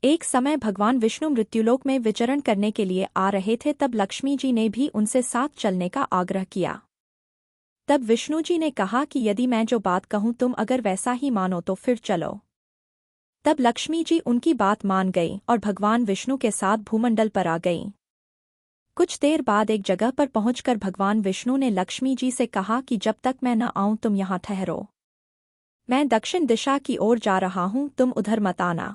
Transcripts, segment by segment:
एक समय भगवान विष्णु मृत्युलोक में विचरण करने के लिए आ रहे थे, तब लक्ष्मी जी ने भी उनसे साथ चलने का आग्रह किया। तब विष्णु जी ने कहा कि यदि मैं जो बात कहूँ तुम अगर वैसा ही मानो तो फिर चलो। तब लक्ष्मी जी उनकी बात मान गईं और भगवान विष्णु के साथ भूमंडल पर आ गईं। कुछ देर बाद एक जगह पर पहुंचकर भगवान विष्णु ने लक्ष्मी जी से कहा कि जब तक मैं न आऊं तुम यहाँ ठहरो। मैं दक्षिण दिशा की ओर जा रहा हूँ, तुम उधर मत आना।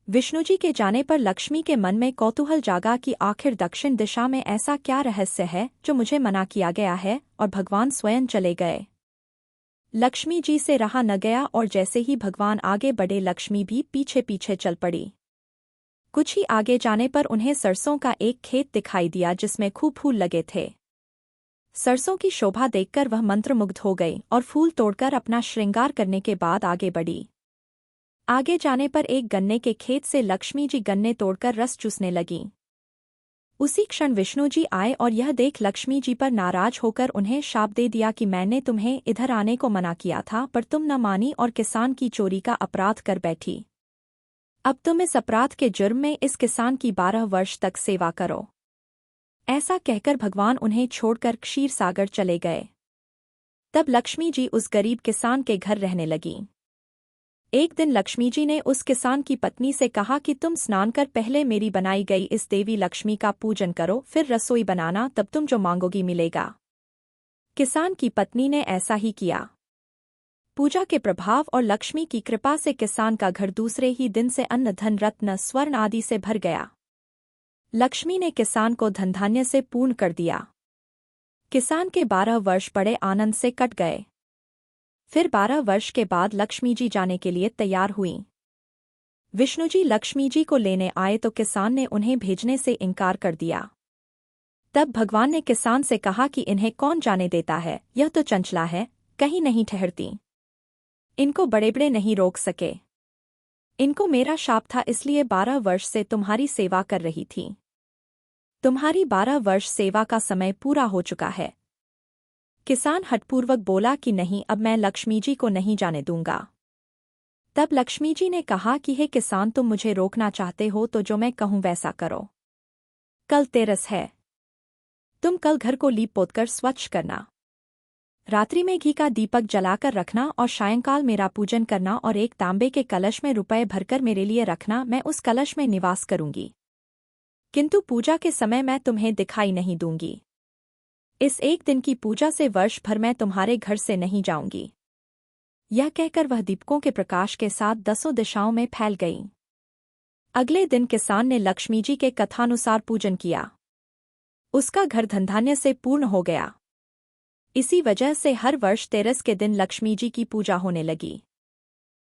विष्णु जी के जाने पर लक्ष्मी के मन में कौतूहल जागा कि आखिर दक्षिण दिशा में ऐसा क्या रहस्य है जो मुझे मना किया गया है, और भगवान स्वयं चले गए। लक्ष्मी जी से रहा न गया और जैसे ही भगवान आगे बढ़े लक्ष्मी भी पीछे पीछे चल पड़ी। कुछ ही आगे जाने पर उन्हें सरसों का एक खेत दिखाई दिया जिसमें खूब फूल लगे थे। सरसों की शोभा देखकर वह मंत्रमुग्ध हो गई और फूल तोड़कर अपना श्रृंगार करने के बाद आगे बढ़ी। आगे जाने पर एक गन्ने के खेत से लक्ष्मी जी गन्ने तोड़कर रस चूसने लगीं। उसी क्षण विष्णु जी आए और यह देख लक्ष्मी जी पर नाराज होकर उन्हें शाप दे दिया कि मैंने तुम्हें इधर आने को मना किया था, पर तुम न मानी और किसान की चोरी का अपराध कर बैठी। अब तुम इस अपराध के जुर्म में इस किसान की 12 वर्ष तक सेवा करो। ऐसा कहकर भगवान उन्हें छोड़कर क्षीर सागर चले गए। तब लक्ष्मी जी उस गरीब किसान के घर रहने लगीं। एक दिन लक्ष्मी जी ने उस किसान की पत्नी से कहा कि तुम स्नान कर पहले मेरी बनाई गई इस देवी लक्ष्मी का पूजन करो, फिर रसोई बनाना, तब तुम जो मांगोगी मिलेगा। किसान की पत्नी ने ऐसा ही किया। पूजा के प्रभाव और लक्ष्मी की कृपा से किसान का घर दूसरे ही दिन से अन्न धन रत्न स्वर्ण आदि से भर गया। लक्ष्मी ने किसान को धन धान्य से पूर्ण कर दिया। किसान के 12 वर्ष बड़े आनंद से कट गए। फिर 12 वर्ष के बाद लक्ष्मी जी जाने के लिए तैयार हुईं। विष्णु जी लक्ष्मी जी को लेने आए तो किसान ने उन्हें भेजने से इनकार कर दिया। तब भगवान ने किसान से कहा कि इन्हें कौन जाने देता है, यह तो चंचला है, कहीं नहीं ठहरती। इनको बड़े बड़े नहीं रोक सके। इनको मेरा शाप था, इसलिए 12 वर्ष से तुम्हारी सेवा कर रही थी। तुम्हारी 12 वर्ष सेवा का समय पूरा हो चुका है। किसान हठपूर्वक बोला कि नहीं, अब मैं लक्ष्मी जी को नहीं जाने दूंगा। तब लक्ष्मी जी ने कहा कि हे किसान, तुम मुझे रोकना चाहते हो तो जो मैं कहूं वैसा करो। कल तेरस है। तुम कल घर को लीप पोतकर स्वच्छ करना। रात्रि में घी का दीपक जलाकर रखना और सायंकाल मेरा पूजन करना और एक तांबे के कलश में रुपए भरकर मेरे लिए रखना। मैं उस कलश में निवास करूंगी, किंतु पूजा के समय मैं तुम्हें दिखाई नहीं दूंगी। इस एक दिन की पूजा से वर्ष भर मैं तुम्हारे घर से नहीं जाऊंगी। यह कहकर वह दीपकों के प्रकाश के साथ 10 दिशाओं में फैल गई। अगले दिन किसान ने लक्ष्मी जी के कथानुसार पूजन किया। उसका घर धनधान्य से पूर्ण हो गया। इसी वजह से हर वर्ष तेरस के दिन लक्ष्मी जी की पूजा होने लगी।